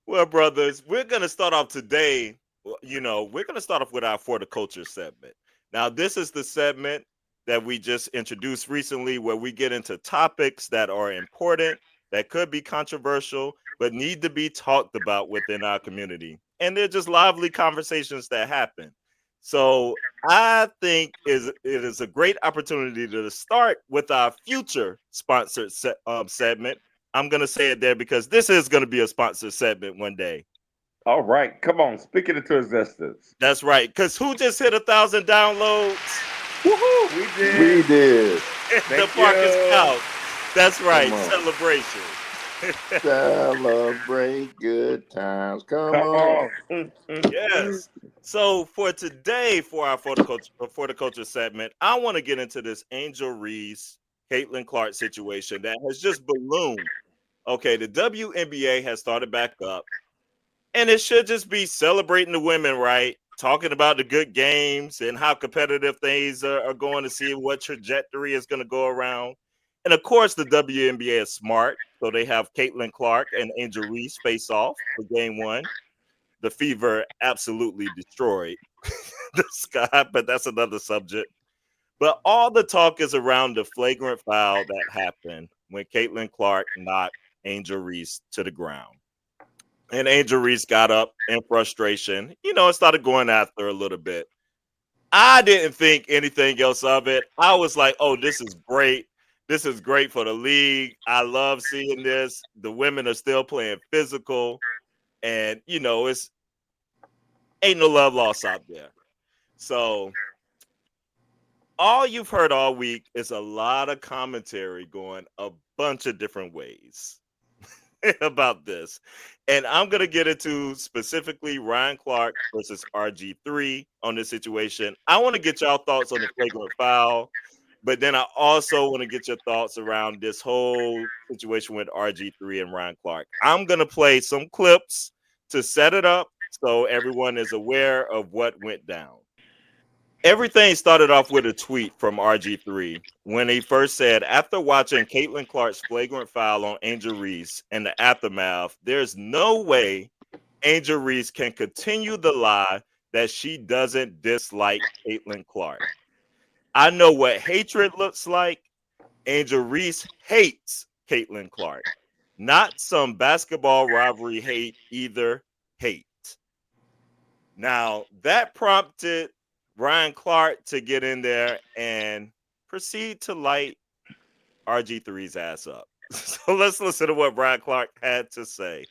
Well, brothers, we're going to start off today. We're going to start off with our For the Culture segment. Now, this is the segment that we just introduced recently where we get into topics that are important, that could be controversial, but need to be talked about within our community. And they're just lively conversations that happen. So I think it is a great opportunity to start with our future sponsored segment. I'm gonna say it there because this is gonna be a sponsored segment one day. All right, come on, speak it into existence. That's right. Cause who just hit 1,000 downloads? Woohoo! We We did. did. The Thank Parkers you. Couch. That's Come right. on. Celebration. Celebrate good times. Come Come on. on. Yes. So for today, for our for the culture segment, I want to get into this Angel Reese, Caitlin Clark situation that has just ballooned. Okay, the WNBA has started back up. And it should just be celebrating the women, right? Talking about the good games and how competitive things are going to see what trajectory is going to go around. And of course, the WNBA is smart. So they have Caitlin Clark and Angel Reese face off for game one. The Fever absolutely destroyed the Sky, but that's another subject. But all the talk is around the flagrant foul that happened when Caitlin Clark knocked Angel Reese to the ground. And Angel Reese got up in frustration, and started going after her a little bit. I didn't think anything else of it. I was like, oh, this is great. This is great for the league. I love seeing this. The women are still playing physical. And, it's ain't no love lost out there. So all you've heard all week is a lot of commentary going a bunch of different ways about this. And I'm going to get into specifically Ryan Clark versus RG3 on this situation. I want to get y'all thoughts on the flagrant foul, but then I also want to get your thoughts around this whole situation with RG3 and Ryan Clark. I'm going to play some clips to set it up so everyone is aware of what went down. Everything started off with a tweet from RG3 when he first said, after watching Caitlin Clark's flagrant foul on Angel Reese and the aftermath, there's no way Angel Reese can continue the lie that she doesn't dislike Caitlin Clark. I know what hatred looks like. Angel Reese hates Caitlin Clark, not some basketball rivalry hate either. Hate. Now, that prompted Ryan Clark to get in there and proceed to light RG3's ass up. So let's listen to what Ryan Clark had to say.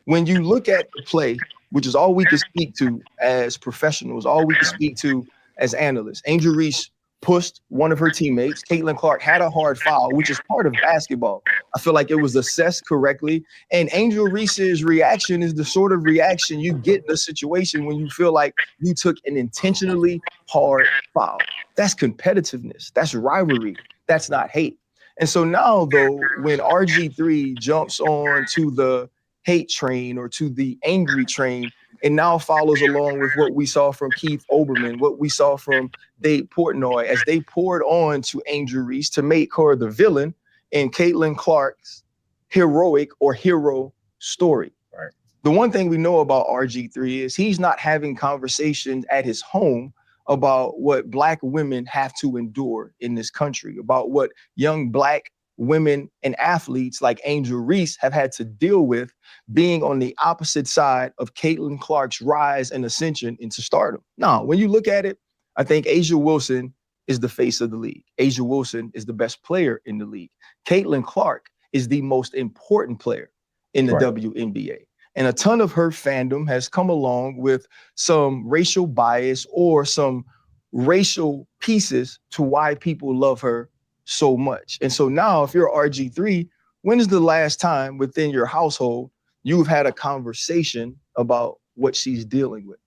When you look at the play, which is all we can speak to as professionals, all we can speak to as analysts, Angel Reese pushed one of her teammates. Caitlin Clark had a hard foul, which is part of basketball. I feel like it was assessed correctly. And Angel Reese's reaction is the sort of reaction you get in a situation when you feel like you took an intentionally hard foul. That's competitiveness. That's rivalry. That's not hate. And so now, though, when RG3 jumps on to the hate train or to the angry train, and now follows along with what we saw from Keith Olbermann, what we saw from Dave Portnoy as they poured on to Angel Reese to make her the villain in Caitlin Clark's heroic or hero story. Right. The one thing we know about RG3 is he's not having conversations at his home about what Black women have to endure in this country, about what young Black women and athletes like Angel Reese have had to deal with being on the opposite side of Caitlin Clark's rise and ascension into stardom. Now, when you look at it, I think A'ja Wilson is the face of the league. A'ja Wilson is the best player in the league. Caitlin Clark is the most important player in the WNBA. And a ton of her fandom has come along with some racial bias or some racial pieces to why people love her so much. And so now, if you're RG3, when is the last time within your household you've had a conversation about what she's dealing with?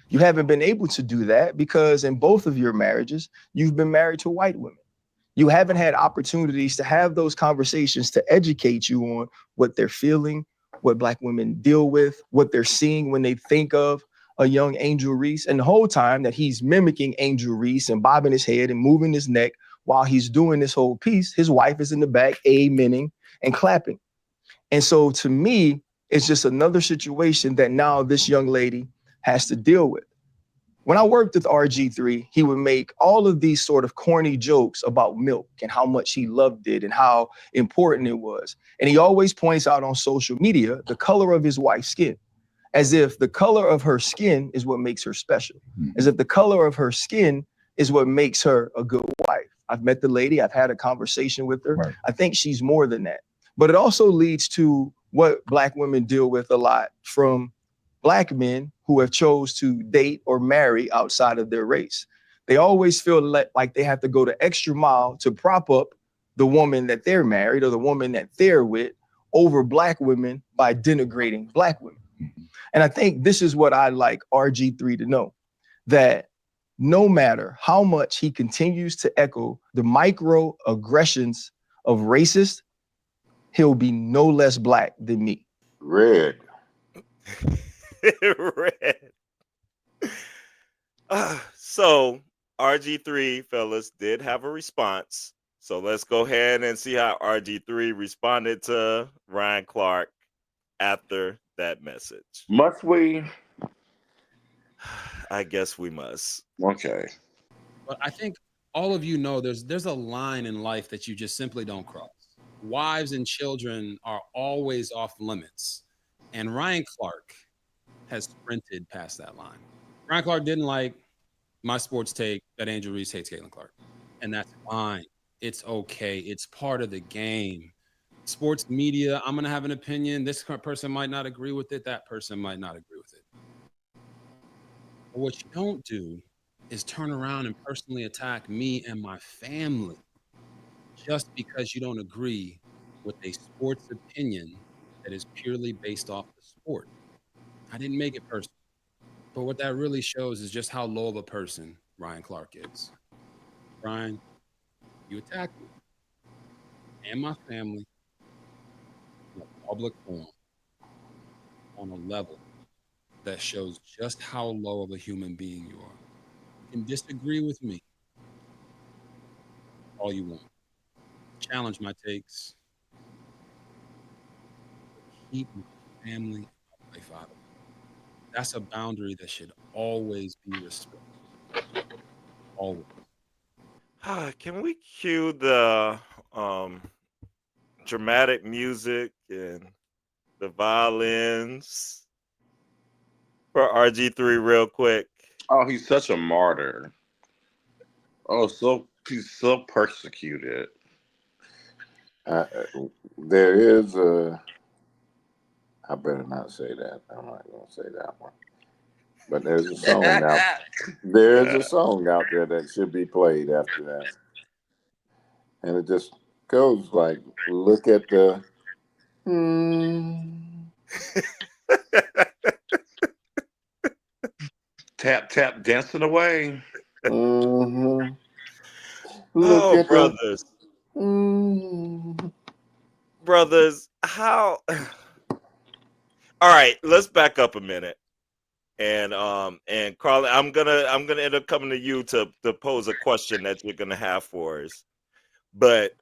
You haven't been able to do that because in both of your marriages, you've been married to white women. You haven't had opportunities to have those conversations to educate you on what they're feeling, what Black women deal with, what they're seeing when they think of a young Angel Reese. And the whole time that he's mimicking Angel Reese and bobbing his head and moving his neck while he's doing this whole piece, his wife is in the back amening and clapping. And so to me, It's just another situation that now this young lady has to deal with. When I worked with RG3, he would make all of these sort of corny jokes about milk and how much he loved it and how important it was. And he always points out on social media the color of his wife's skin, as if the color of her skin is what makes her special, as if the color of her skin is what makes her a good wife. I've met the lady, I've had a conversation with her. Right. I think she's more than that. But it also leads to what Black women deal with a lot from Black men who have chose to date or marry outside of their race. They always feel like they have to go the extra mile to prop up the woman that they're married or the woman that they're with over Black women by denigrating Black women. And I think this is what I like RG3 to know, that no matter how much he continues to echo the microaggressions of racist, he'll be no less Black than me. Red. Red. So RG3, fellas, did have a response. So let's go ahead and see how RG3 responded to Ryan Clark after that message. Must we? I guess we must. Okay. But I think all of you know there's a line in life that you just simply don't cross. Wives and children are always off limits. And Ryan Clark has sprinted past that line. Ryan Clark didn't like my sports take that Angel Reese hates Caitlin Clark. And that's fine. It's okay. It's part of the game. Sports media, I'm going to have an opinion. This person might not agree with it. That person might not agree with it. But what you don't do is turn around and personally attack me and my family just because you don't agree with a sports opinion that is purely based off the sport. I didn't make it personal. But what that really shows is just how low of a person Ryan Clark is. Ryan, you attacked me and my family in a public forum on a level that shows just how low of a human being you are. You can disagree with me all you want. Challenge my takes. Keep my family and my life out of it. That's a boundary that should always be respected. Always. Can we cue the dramatic music and the violins for RG3 real quick? Oh, he's such a martyr. Oh, he's so persecuted. There is a. I better not say that. I'm not going to say that one. But there's a song out. There's a song out there that should be played after that, and it just goes like, "Look at the." Tap tap dancing away. Mm-hmm. Look Oh, at brothers. the. Brothers, how all right, let's back up a minute. And Carly, I'm gonna end up coming to you to pose a question that you're gonna have for us. But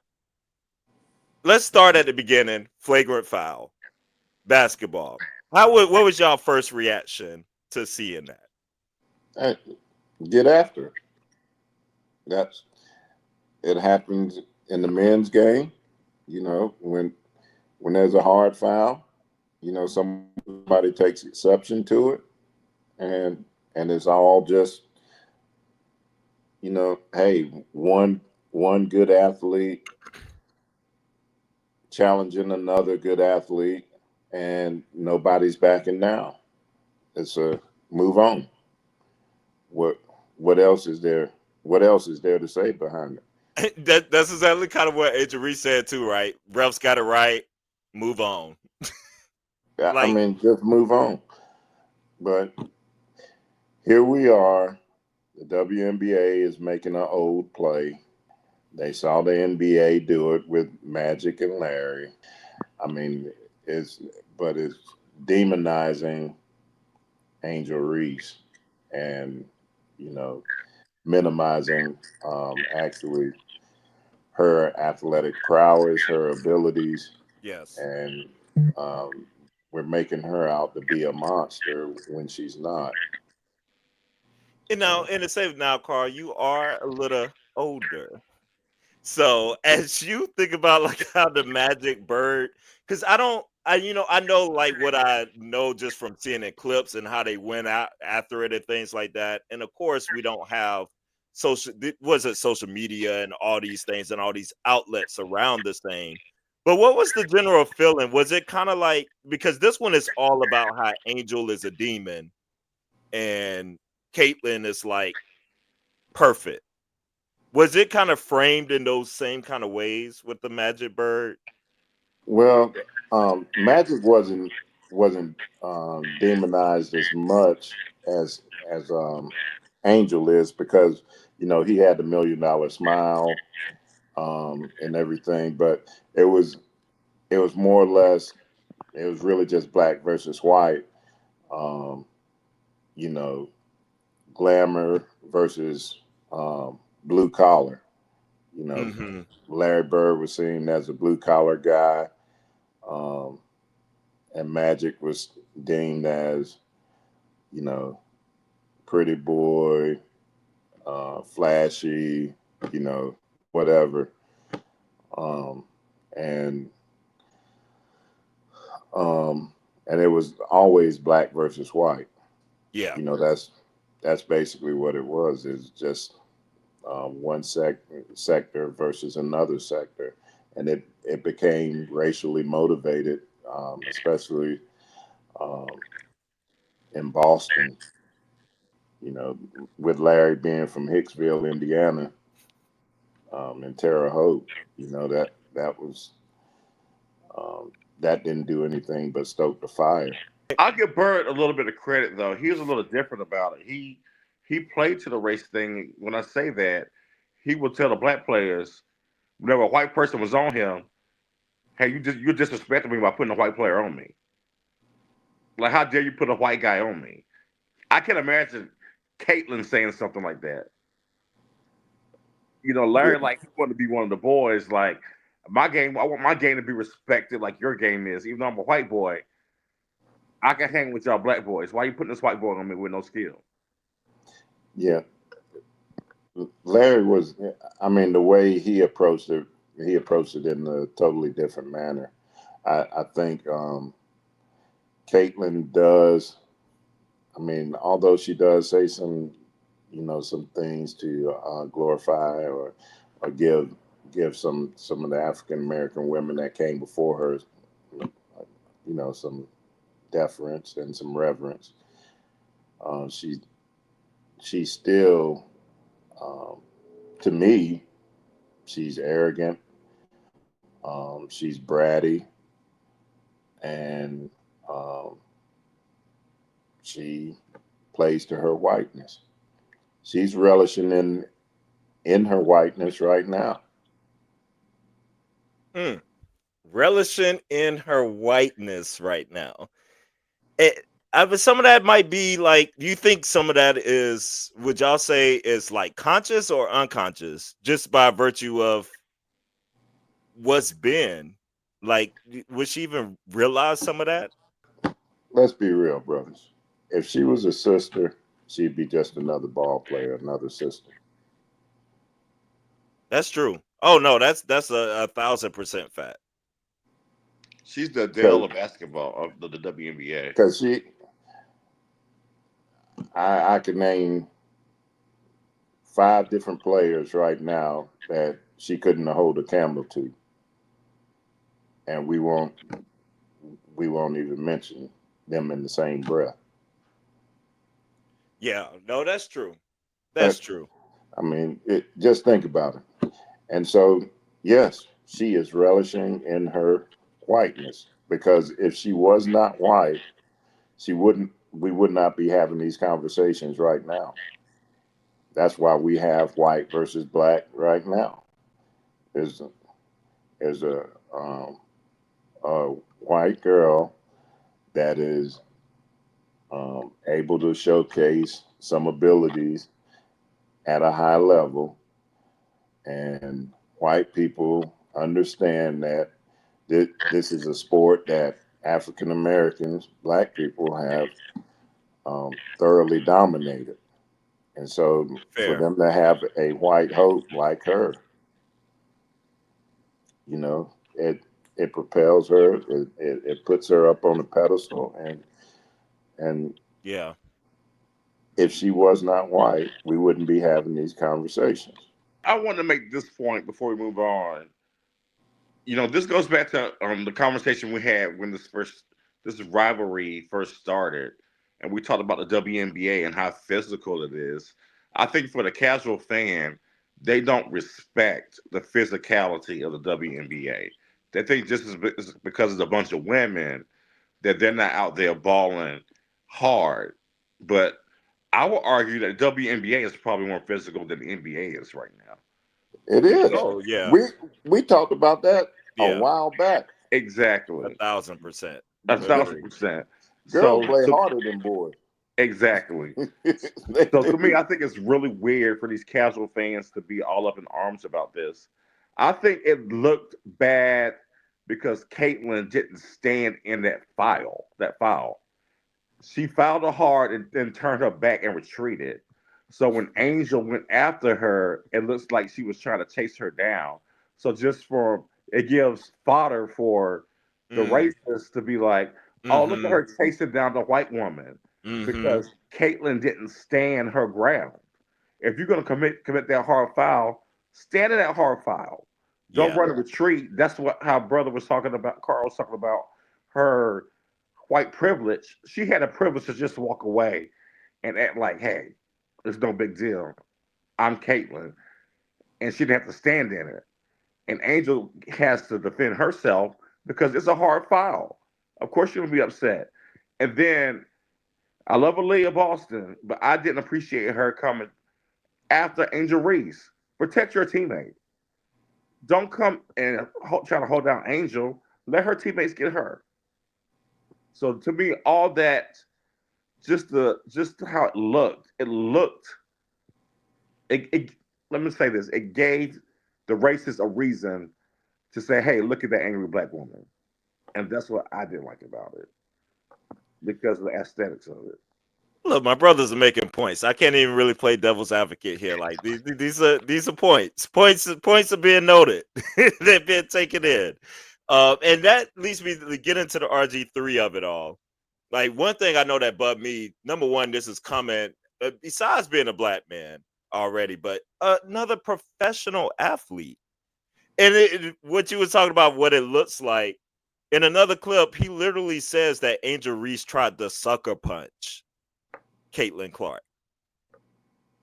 let's start at the beginning. Flagrant foul, basketball. What was y'all first reaction to seeing that? Hey, get after. It happens in the men's game. You know, when there's a hard foul, you know, somebody takes exception to it, and it's all just, you know, hey, one good athlete challenging another good athlete, and nobody's backing down. It's a move on. What what else is there? What else is there to say behind it? That's exactly kind of what Angel Reese said too, right? Refs got it right. Move on. I mean, just move on. But here we are. The WNBA is making an old play. They saw the NBA do it with Magic and Larry. I mean, it's demonizing Angel Reese and, you know, minimizing actually her athletic prowess, her abilities, yes. and um, we're making her out to be a monster when she's not. And now, in the same now, Carl, you are a little older. So as you think about like how the magic bird, because I know like what I know just from seeing in clips and how they went out after it and things like that. And of course, we don't have social media and all these things and all these outlets around this thing. But what was the general feeling? Was it kind of like, because this one is all about how Angel is a demon and Caitlyn is like perfect. Was it kind of framed in those same kind of ways with the magic bird? Well, Magic wasn't demonized as much as Angel is, because he had the $1 million smile, and everything, but it was it was more or less, it was really just black versus white. Um, you know, glamour versus blue collar. You know, Hmm. Larry Bird was seen as a blue collar guy, um, and Magic was deemed as, you know, pretty boy, flashy, whatever. Um, and um, and it was always black versus white. Yeah. That's basically what it was. It's just one sector versus another sector, and it became racially motivated, especially um, in Boston. You know, with Larry being from Hicksville, Indiana, and Terre Haute. That was that didn't do anything but stoke the fire. I'll give Bird a little bit of credit though. He was a little different about it. He played to the race thing. When I say that, he would tell the black players whenever a white person was on him, "Hey, you're disrespecting me by putting a white player on me. Like, how dare you put a white guy on me?" I can imagine Caitlyn saying something like that. Yeah, Larry, like, he wanted to be one of the boys. Like, my game, I want my game to be respected like your game is. Even though I'm a white boy, I can hang with y'all black boys. Why you putting this white boy on me with no skill? yeah. Larry was. I mean, the way he approached it in a totally different manner. I think Caitlyn does. I mean, although she does say some things to glorify or give some of the African American women that came before her, some deference and some reverence. Uh, she she still, um, to me, she's arrogant. She's bratty, and um, she plays to her whiteness. She's relishing in her whiteness right now. Mm. Relishing in her whiteness right now. It, but some of that might be like, do you think some of that is, would y'all say, is like conscious or unconscious, just by virtue of what's been? Like, would she even realize some of that? Let's be real, brothers. If she was a sister, she'd be just another ball player, another sister. That's true. Oh no, that's a 1,000% fact. She's the Adele Because of basketball of the WNBA. because I can name 5 different players right now that she couldn't hold a candle to, and we won't even mention them in the same breath. Yeah, no, that's true. That's But true. I mean, just think about it. And so, yes, she is relishing in her whiteness, because if she was not white, she wouldn't. We would not be having these conversations right now. That's why we have white versus black right now. There's there's a white girl that is able to showcase some abilities at a high level, and white people understand that this is a sport that African Americans, black people have thoroughly dominated. And so for Fair. them to have a white hope like her, you know, it propels her, it puts her up on a pedestal, and Yeah. if she was not white, we wouldn't be having these conversations. I want to make this point before we move on. This goes back to the conversation we had when this rivalry first started, and we talked about the WNBA and how physical it is. I think for the casual fan, they don't respect the physicality of the WNBA. They think just as because it's a bunch of women that they're not out there balling hard. But I would argue that the WNBA is probably more physical than the NBA is right now. It is. Because Oh yeah. We we talked about that a Yeah. while back. exactly. 1,000%. A thousand Agree. percent. Girls So, play so harder than boys. exactly. They So to me, do. I think it's really weird for these casual fans to be all up in arms about this. I think it looked bad because Caitlyn didn't stand in that foul. She fouled her hard and then turned her back and retreated. So when Angel went after her, it looks like she was trying to chase her down. So it gives fodder for the Mm. racists to be like, oh, look at Mm-hmm. her chasing down the white woman Mm-hmm. because Caitlyn didn't stand her ground. If you're gonna commit that hard foul, stand in that hard foul. Don't Yeah. run a retreat. That's what how brother was talking about. Carl was talking about her white privilege. She had a privilege to just walk away and act like, hey, it's no big deal. I'm Caitlyn. And she didn't have to stand in it. And Angel has to defend herself because it's a hard foul. Of course, she'll be upset. And then I love Aaliyah Boston, but I didn't appreciate her coming after Angel Reese. Protect your teammate. Don't come and try to hold down Angel. Let her teammates get her. So to me, all that just how it let me say this, it gave the racists a reason to say, hey, look at that angry black woman. And that's what I didn't like about it because of the aesthetics of it. Look, my brothers are making points. I can't even really play devil's advocate here. Like these are points. Points are being noted. They're being taken in. And that leads me to get into the RG3 of it all. Like one thing I know that bugged me. Number one, this is coming. Besides being a black man already, but another professional athlete. And what you were talking about, what it looks like in another clip, he literally says that Angel Reese tried to sucker punch Caitlin Clark.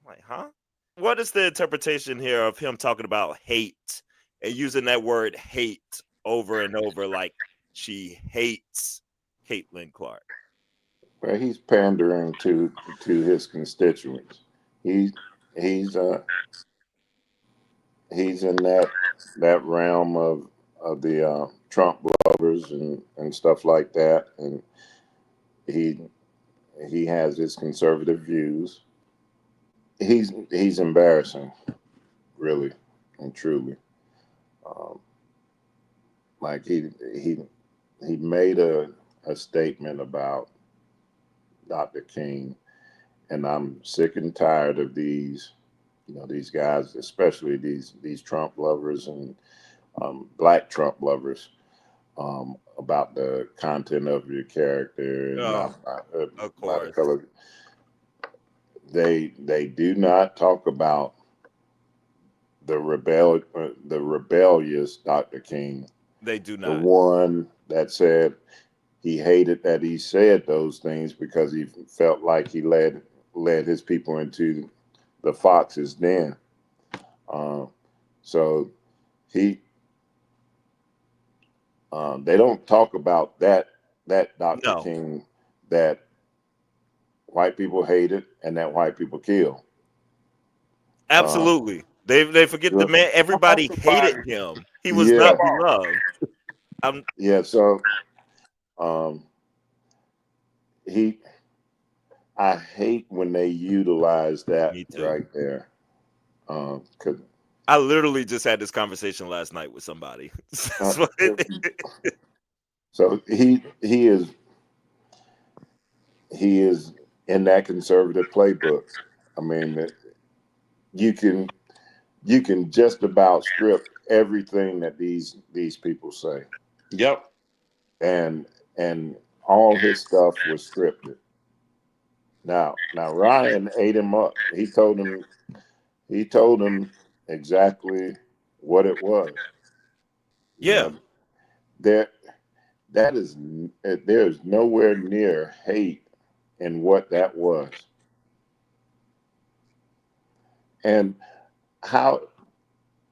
I'm like, huh? What is the interpretation here of him talking about hate and using that word hate over and over, like she hates Caitlin Clark? Well, he's pandering to his constituents. He he's he's in that realm of the Trump lovers and stuff like that, and he he has his conservative views. He's embarrassing, really and truly. Um, like he he made a statement about Dr. King, and I'm sick and tired of these guys, especially these Trump lovers and black Trump lovers, about the content of your character and Oh, of by the course. color. They do not talk about the rebellious Dr. King, They do the not. one that said he hated that he said those things because he felt like he led his people into the fox's den. Uh, so he they don't talk about that Dr. No, King that white people hated and that white people kill. Uh, absolutely. They forget the man. Everybody hated Somebody, him. He was yeah, not beloved. I'm yeah. So um, he, I hate when they utilize that me too. right there. 'Cause, I literally just had this conversation last night with somebody. uh, So So he is in that conservative playbook. I mean, you can you can just about strip everything that these people say, Yep. and and all his stuff was scripted. Now Ryan ate him up. He told him exactly what it was. You Yeah. know, there that is there's nowhere near hate in what that was. And how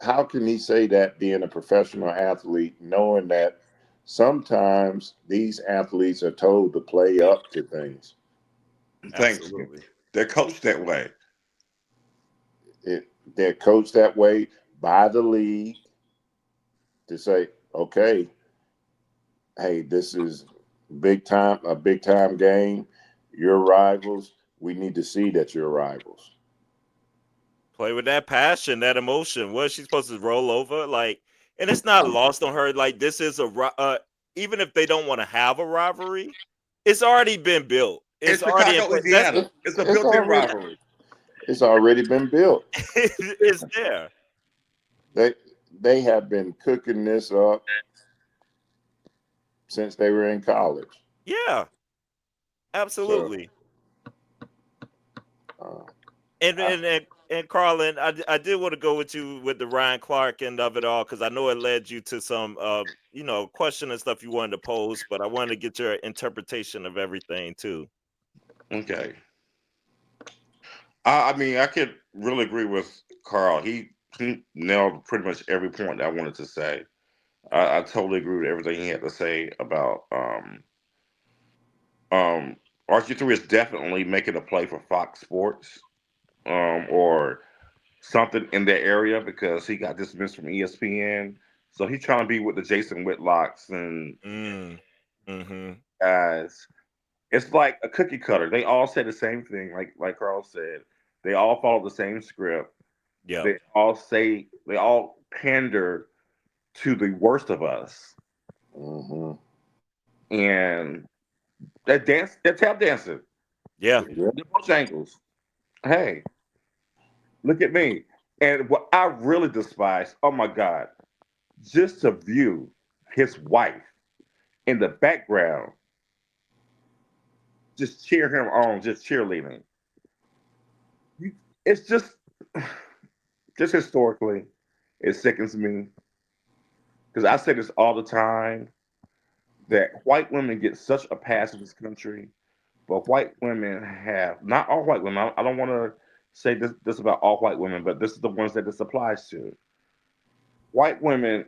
how can he say that being a professional athlete, knowing that sometimes these athletes are told to play up to things? Thanks. Absolutely. They're coached that way. They're coached that way by the league to say, okay, hey, this is a big time game. Your rivals, we need to see that you're rivals. Play with that passion, that emotion. Was she supposed to roll over? Like, and it's not lost on her. Like, this is even if they don't want to have a rivalry, it's already been built. It's It's already in Chicago, place. That's Indiana. It's a It's built-in already rivalry. it's already been built. it's there. They they have been cooking this up since they were in college. Yeah, So absolutely. uh, And I, and and, and Carlin, I did want to go with you with the Ryan Clark end of it all because I know it led you to some question and stuff you wanted to pose, but I wanted to get your interpretation of everything too. Okay. I mean, I could really agree with Carl. He nailed pretty much every point that I wanted to say. I totally agree with everything he had to say about um RG3 is definitely making a play for Fox Sports or something in that area because he got dismissed from ESPN. So he's trying to be with the Jason Whitlocks and Mm. Mm-hmm. guys. It's like a cookie cutter. They all say the same thing, like Carl said. They all follow the same script. Yep. They all pander to the worst of us. hmm And they're tap dancing. Yeah. yeah, The most angles. Hey, look at me. And what I really despise, oh my God, just to view his wife in the background, just cheer him on, just cheerleading. It's just historically, it sickens me because I say this all the time that white women get such a pass in this country, but white women have not all white women. I don't want to say this about all white women, but this is the ones that this applies to. White women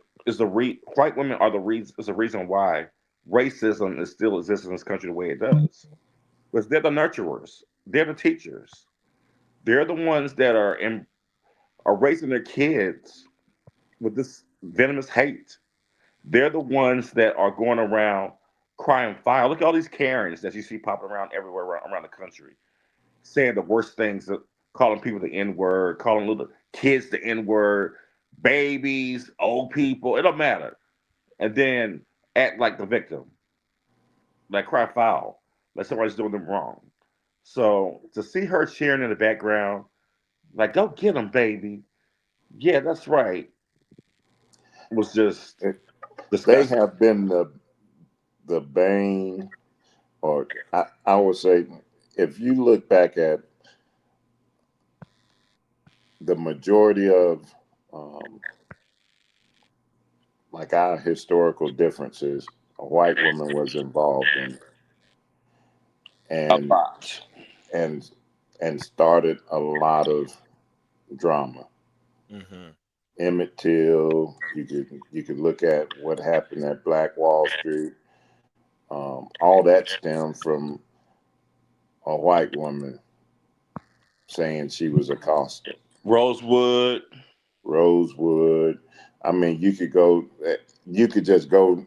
white women are the reason is the reason why racism is still exists in this country the way it does. Because they're the nurturers, they're the teachers, they're the ones that are raising their kids with this venomous hate. They're the ones that are going around crying foul. Look at all these Karens that you see popping around everywhere around the country, saying the worst things, calling people the N word, calling little kids the N word, babies, old people. It don't matter. And then act like the victim, like cry foul, like somebody's doing them wrong. So to see her cheering in the background, like "Go get him, baby," yeah, that's right, was just it, they disgusting. have been the bane, or I would say, if you look back at the majority of um, like our historical differences, a white woman was involved in, A and lot. and and started a lot of drama. Mm-hmm. Emmett Till. You could look at what happened at Black Wall Street. All that stemmed from a white woman saying she was accosted. Rosewood, Rosewood. I mean, you could just go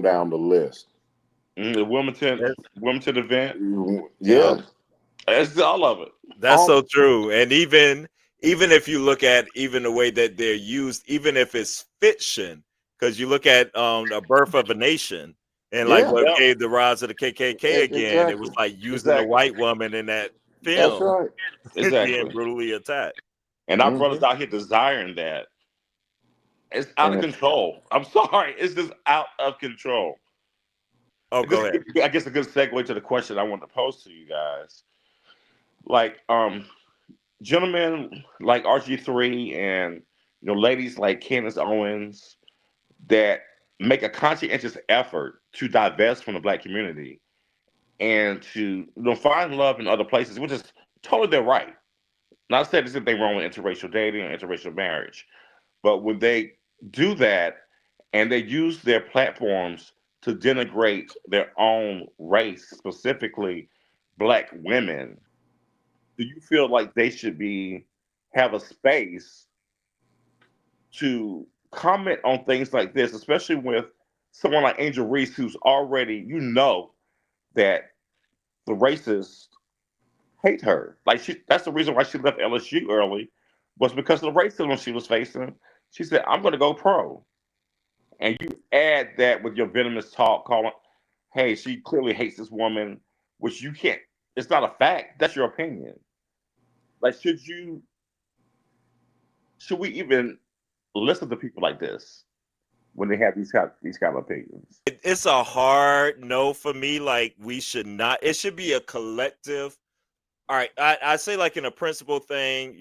down the list. the Wilmington event. Yeah. Yeah, It's all of it. That's all so true. And even if you look at even the way that they're used, even if it's fiction, because you look at the birth of a nation, And like Yeah, what Yep. gave the rise of the KKK again, it was exactly. like using the Exactly. white woman in that That's film right. being Exactly. brutally attacked. And our brothers Hmm. out here desiring that. It's out of And control. I'm sorry. It's just out of control. Oh, And this, go ahead. I guess, a good segue to the question I want to pose to you guys. Like, gentlemen like RG3 and ladies like Candace Owens that make a conscientious effort to divest from the black community and to find love in other places, which is totally their right. Not saying there's anything wrong with interracial dating or interracial marriage, but when they do that and they use their platforms to denigrate their own race, specifically black women, do you feel like they should be have a space to comment on things like this, especially with someone like Angel Reese, who's already, that the racists hate her. Like that's the reason why she left LSU early, was because of the racism she was facing. She said, "I'm going to go pro," and you add that with your venomous talk, calling, "Hey, she clearly hates this woman," which you can't. It's not a fact. That's your opinion. Like, should we even listen to people like this when they have these kind of opinions? It's a hard no for me. Like we should not. It should be a collective. All right, I say like in a principle thing,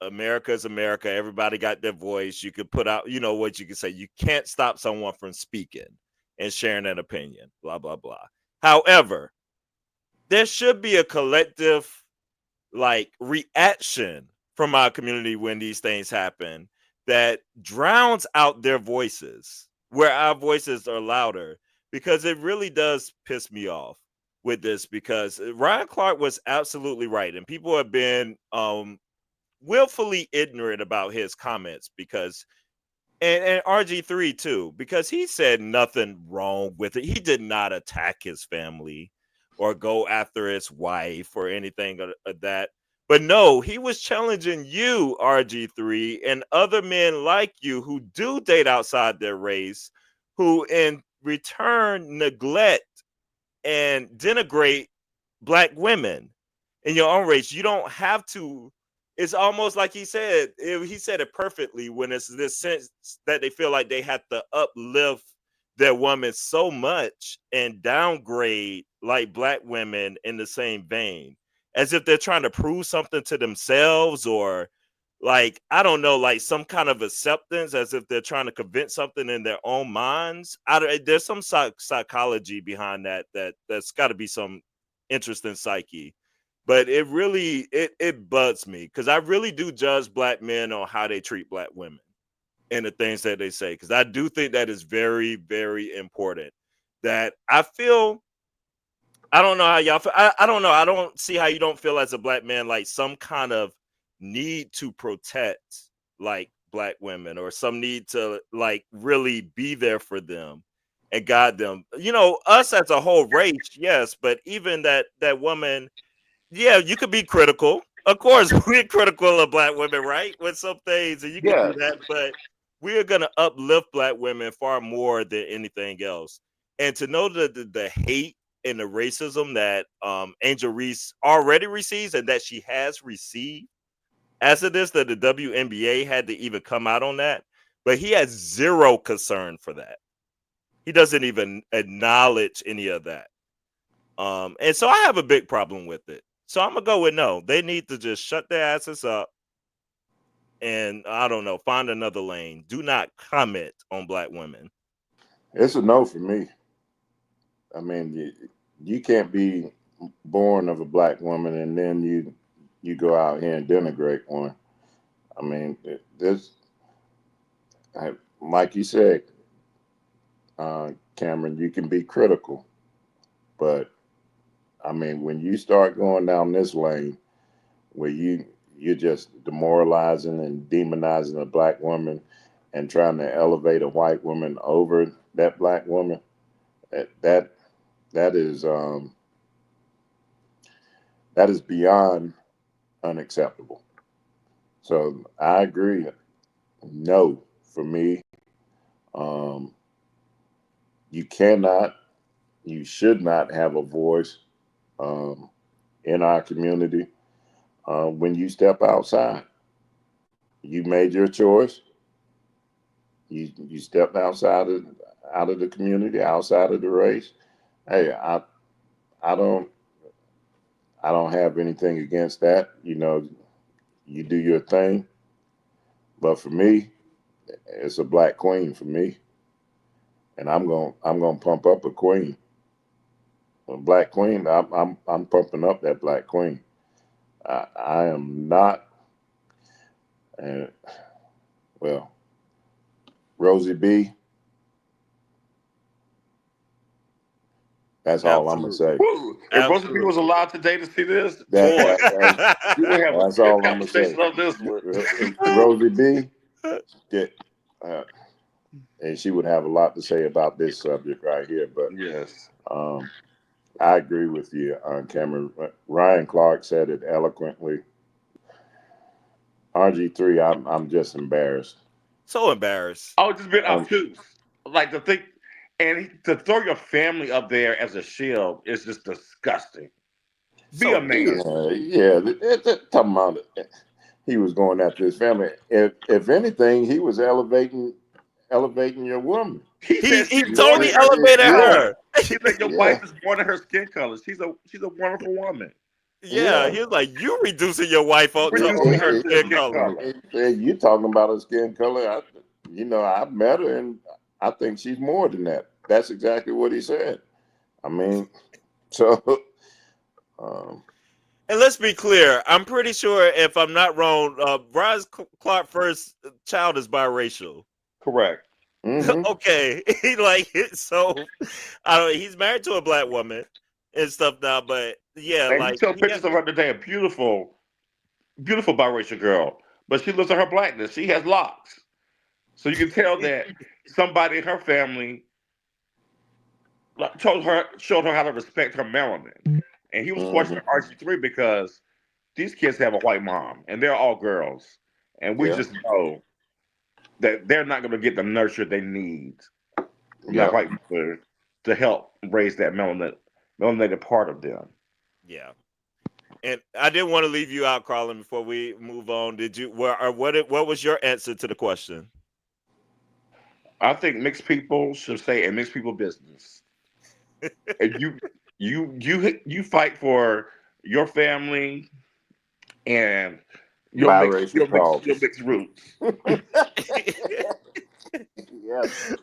America is America. Everybody got their voice. You could put out, what you could say. You can't stop someone from speaking and sharing an opinion. Blah blah blah. However, there should be a collective like reaction from our community when these things happen that drowns out their voices where our voices are louder, because it really does piss me off with this, because Ryan Clark was absolutely right and people have been willfully ignorant about his comments, because and RG3 too, because he said nothing wrong with it. He did not attack his family or go after his wife or anything of that. But no, he was challenging you, RG3, and other men like you who do date outside their race, who in return neglect and denigrate black women in your own race. You don't have to. It's almost like he said it perfectly when it's this sense that they feel like they have to uplift their woman so much and downgrade like black women in the same vein, as if they're trying to prove something to themselves, or like I don't know, like some kind of acceptance, as if they're trying to convince something in their own minds. There's some psychology behind that's got to be some interesting psyche, but it really it bugs me, because I really do judge black men on how they treat black women and the things that they say, because I do think that is very very important. That I feel, I don't know how y'all feel. I don't know. I don't see how you don't feel as a black man like some kind of need to protect like black women, or some need to like really be there for them and guide them. Us as a whole race, yes, but even that woman, yeah, you could be critical. Of course, we're critical of black women, right? With some things, and you could do Yes. that, but we're gonna uplift black women far more than anything else. And to know the hate and the racism that Angel Reese already receives, and that she has received, as it is that the WNBA had to even come out on that, but he has zero concern for that. He doesn't even acknowledge any of that. And so I have a big problem with it. So I'm gonna go with no. They need to just shut their asses up and, I don't know, find another lane. Do not comment on black women. it's a no for me. I mean, you can't be born of a black woman and then you go out here and denigrate one. I mean, this, like you said, Cameron, you can be critical, but I mean, when you start going down this lane where you're just demoralizing and demonizing a black woman and trying to elevate a white woman over that black woman, that that that is that is beyond unacceptable. So I agree. No, for me, um, you cannot. You should not have a voice in our community when you step outside. You made your choice. You stepped out of the community, outside of the race. Hey, I don't I don't have anything against that. You know, you do your thing. But for me, it's a black queen for me, and I'm gonna pump up a queen, a black queen. I'm pumping up that black queen. I am not. Uh, well, Rosie B. That's all I'm gonna Absolutely. say. Woo. If Rosie B was Absolutely. allowed today to see this, That, boy, Boy. we would have a that's good all I'm gonna say. conversation on this one. Rosie B. Get, uh, and she would have a lot to say about this subject right here. But Yes. um, I agree with you on Cameron. Ryan Clark said it eloquently. RG3, I'm just embarrassed. So embarrassed. I was just being Um, obtuse. Like to think, and to throw your family up there as a shield is just disgusting. Be a So man. talking about he was going after his family. If anything, he was elevating your woman. He said he she's born in totally her skin elevated Yeah, color. her. He said your yeah, wife is born in her skin color. She's a wonderful woman. Yeah, yeah. he was like, you reducing your wife You to reducing only her her to skin skin color. color. You talking about her skin color? I've met her, and I think she's more than that. That's exactly what he said. I mean, so um, And let's be clear, I'm pretty sure, if I'm not wrong, Brian Clark first child is biracial. Correct. mhm, Okay, he like so. I don't. He's married to a black woman and stuff now, but yeah, And you like saw yeah, pictures of her today, a beautiful, beautiful biracial girl. But she looks at her blackness. She has locks. So you can tell that somebody in her family showed her how to respect her melanin. And he was mhm, questioning RG3 because these kids have a white mom and they're all girls. And we yeah, just know that they're not going to get the nurture they need from that yep. white mother to help raise that melanated part of them. yeah. And I didn't want to leave you out, Carlin. Before we move on, did you? What was your answer to the question? I think mixed people should stay in mixed people business. And you fight for your family and Biracial your causes. mixed roots. Yes.